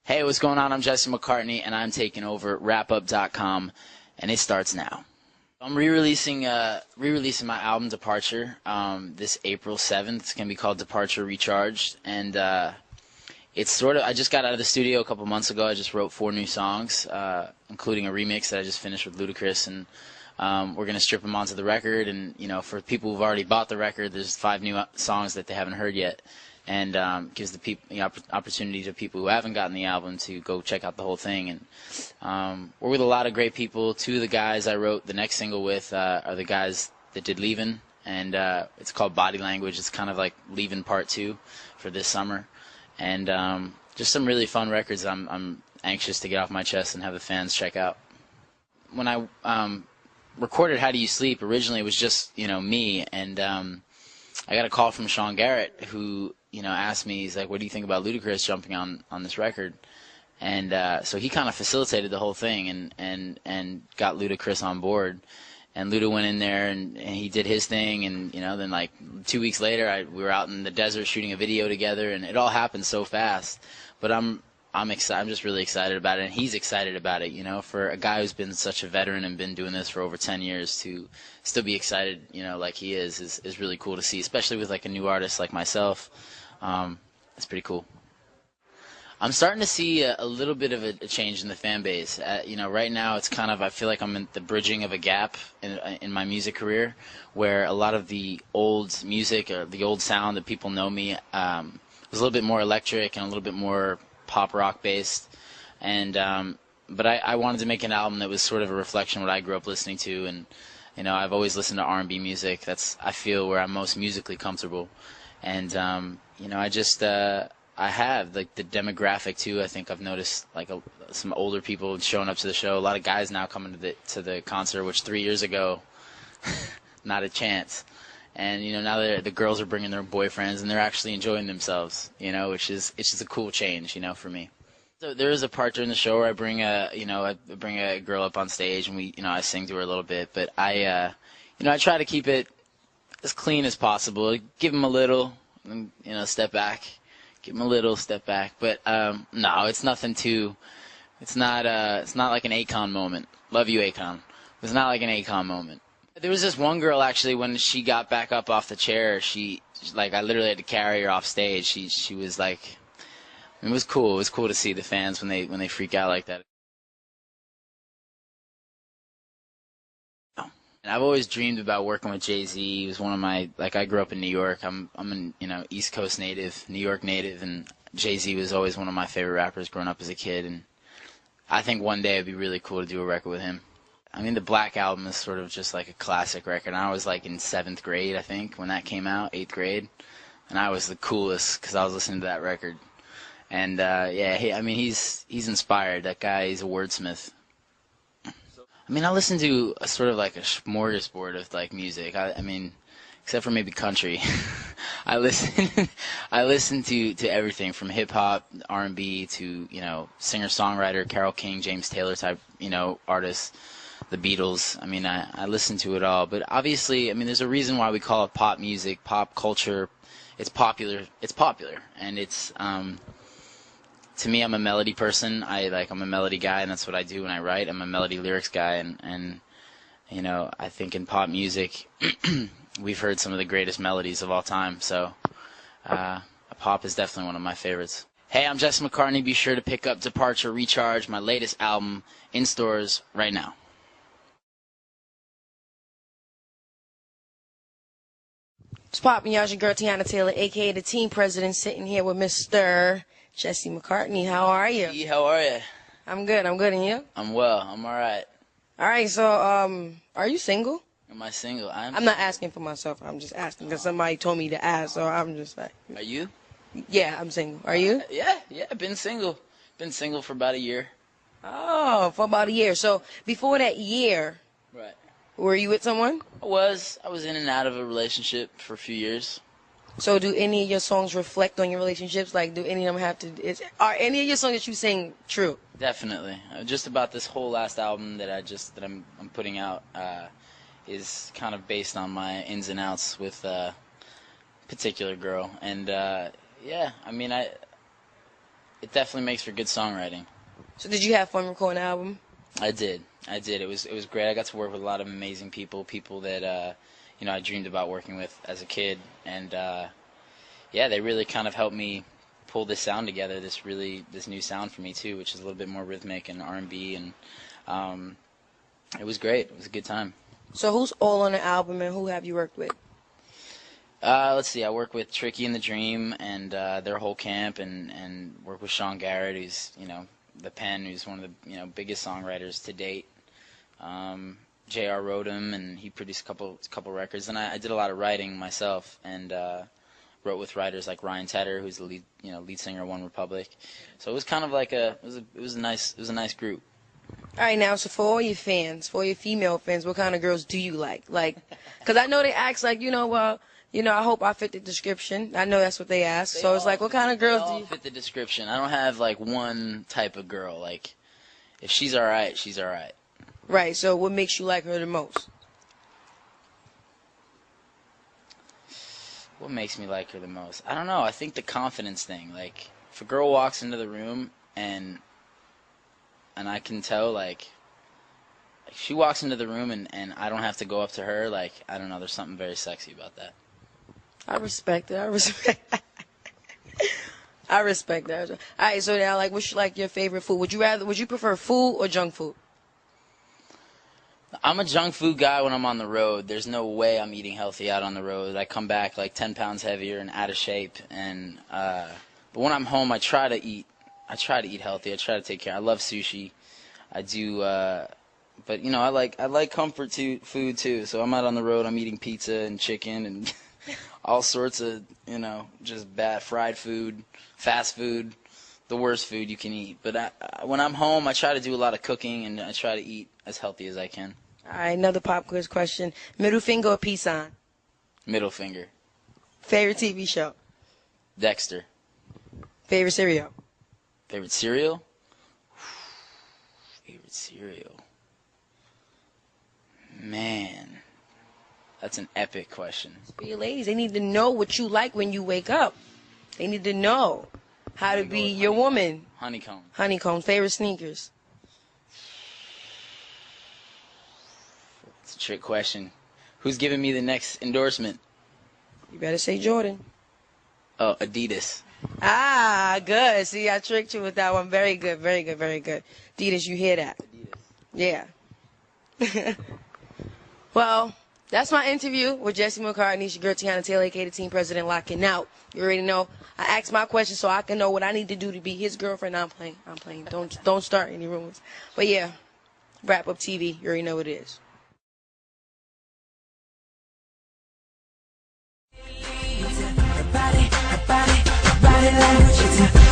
Hey, what's going on? I'm Jesse McCartney, and I'm taking over WrapUp.com, and it starts now. I'm re-releasing my album Departure this April 7th. It's gonna be called Departure Recharged, and it's sort of, I just got out of the studio a couple months ago. I just wrote 4 new songs, including a remix that I just finished with Ludacris, and we're gonna strip them onto the record. And for people who've already bought the record, there's 5 new songs that they haven't heard yet. And gives the people opportunity to people who haven't gotten the album to go check out the whole thing. And we're with a lot of great people. 2 of the guys I wrote the next single with are the guys that did Leavin', and it's called Body Language. It's kind of like Leavin' Part 2 for this summer, and just some really fun records I'm anxious to get off my chest and have the fans check out. When I recorded How Do You Sleep, originally it was just me, and I got a call from Sean Garrett, who asked me, he's like, what do you think about Ludacris jumping on this record? And so he kind of facilitated the whole thing and got Ludacris on board. And Luda went in there and he did his thing, and then like 2 weeks later we were out in the desert shooting a video together, and it all happened so fast. But I'm excited. I'm just really excited about it, and he's excited about it. For a guy who's been such a veteran and been doing this for over 10 years to still be excited, like he is really cool to see, especially with like a new artist like myself. It's pretty cool. I'm starting to see a little bit of a change in the fan base. Right now it's kind of, I feel like I'm in the bridging of a gap in my music career, where a lot of the old music or the old sound that people know me was a little bit more electric and a little bit more pop rock based, and but I wanted to make an album that was sort of a reflection of what I grew up listening to, and I've always listened to R&B music. That's, I feel, where I'm most musically comfortable, and I have like the demographic too. I think I've noticed like some older people showing up to the show. A lot of guys now coming to the concert, which 3 years ago, not a chance. And now the girls are bringing their boyfriends and they're actually enjoying themselves. Which is, it's just a cool change. For me. So there is a part during the show where I bring a girl up on stage, and I sing to her a little bit. But I try to keep it as clean as possible. Give them a little, and step back. Give them a little, step back. But no, it's nothing too. It's not like an Akon moment. Love you, Akon. It's not like an Akon moment. There was this one girl, actually, when she got back up off the chair, I literally had to carry her off stage. She was like, it was cool. It was cool to see the fans when they freak out like that. And I've always dreamed about working with Jay-Z. He was one of my, I grew up in New York. I'm an East Coast native, New York native, and Jay-Z was always one of my favorite rappers growing up as a kid. And I think one day it'd be really cool to do a record with him. I mean, the Black Album is sort of just like a classic record. I was like in 7th grade, I think, when that came out, 8th grade. And I was the coolest because I was listening to that record. And, he's inspired. That guy, he's a wordsmith. I mean, I listen to a sort of like a smorgasbord of like music. I mean, except for maybe country. I listen to everything from hip hop, R&B to, singer-songwriter, Carole King, James Taylor type, artists. The Beatles. I mean, I listen to it all, but obviously, I mean, there's a reason why we call it pop music, pop culture. It's popular, and it's, to me, I'm a melody person. I'm a melody guy, and that's what I do when I write. I'm a melody lyrics guy, and I think in pop music, we've heard some of the greatest melodies of all time, so pop is definitely one of my favorites. Hey, I'm Jesse McCartney. Be sure to pick up Departure Recharge, my latest album, in stores right now. What's poppin', y'all? It's your girl, Tiana Taylor, a.k.a. the team president, sitting here with Mr. Jesse McCartney. How are you? Hey, how are you? I'm good. And you? I'm well. I'm all right. All right, so, are you single? Am I single? I'm not asking for myself. I'm just asking because somebody told me to ask, so I'm just like... Are you? Yeah, I'm single. Are you? Yeah, been single. Been single for about a year. Oh, for about a year. So, before that year... Right. Were you with someone? I was in and out of a relationship for a few years. So do any of your songs reflect on your relationships? Like, do any of them have to... Are any of your songs that you sing true? Definitely. Just about this whole last album that I'm putting out is kind of based on my ins and outs with a particular girl. And, yeah, I mean, it definitely makes for good songwriting. So did you have fun recording the album? I did. It was great. I got to work with a lot of amazing people that I dreamed about working with as a kid, and yeah, they really kind of helped me pull this sound together. This new sound for me too, which is a little bit more rhythmic and R&B, and it was great. It was a good time. So who's all on the album, and who have you worked with? Let's see. I work with Tricky and the Dream and their whole camp, and work with Sean Garrett, who's the Pen, who's one of the biggest songwriters to date. J.R. wrote him, and he produced a couple records. And I did a lot of writing myself, and wrote with writers like Ryan Tedder, who's the lead singer of One Republic. So it was kind of like it was a nice group. All right, now, so for all your fans, for your female fans, what kind of girls do you like? Like, because I know they ask, like, I hope I fit the description. I know that's what they ask. So it's like, what kind of girls do you fit the description? I don't have like one type of girl. Like, if she's all right, she's all right. Right. So what makes you like her the most? What makes me like her the most? I don't know. I think the confidence thing. Like, if a girl walks into the room and I can tell, like she walks into the room and I don't have to go up to her, like, I don't know, there's something very sexy about that. I respect it. I respect that. All right, so now, like, what's like your favorite food? Would you prefer food or junk food? I'm a junk food guy when I'm on the road. There's no way I'm eating healthy out on the road. I come back like 10 pounds heavier and out of shape. And but when I'm home, I try to eat healthy. I try to take care. I love sushi. I do. But I like comfort food too. So I'm out on the road. I'm eating pizza and chicken and all sorts of just bad fried food, fast food, the worst food you can eat. But when I'm home, I try to do a lot of cooking and I try to eat as healthy as I can. All right, another pop quiz question: middle finger or peace sign? Middle finger. Favorite TV show? Dexter. Favorite cereal? Favorite cereal? Favorite cereal. Man, that's an epic question. For your ladies, they need to know what you like when you wake up. They need to know how to be your woman. Honeycomb. Honeycomb. Favorite sneakers? It's a trick question. Who's giving me the next endorsement? You better say Jordan. Oh, Adidas. Ah, good. See, I tricked you with that one. Very good, very good, very good. Adidas, you hear that? Adidas. Yeah. Well, that's my interview with Jesse McCartney. It's your girl, Tiana Taylor, aka the team president, locking out. You already know. I asked my question so I can know what I need to do to be his girlfriend. I'm playing. Don't start any rumors. But yeah, Wrap Up TV. You already know what it is. Body language,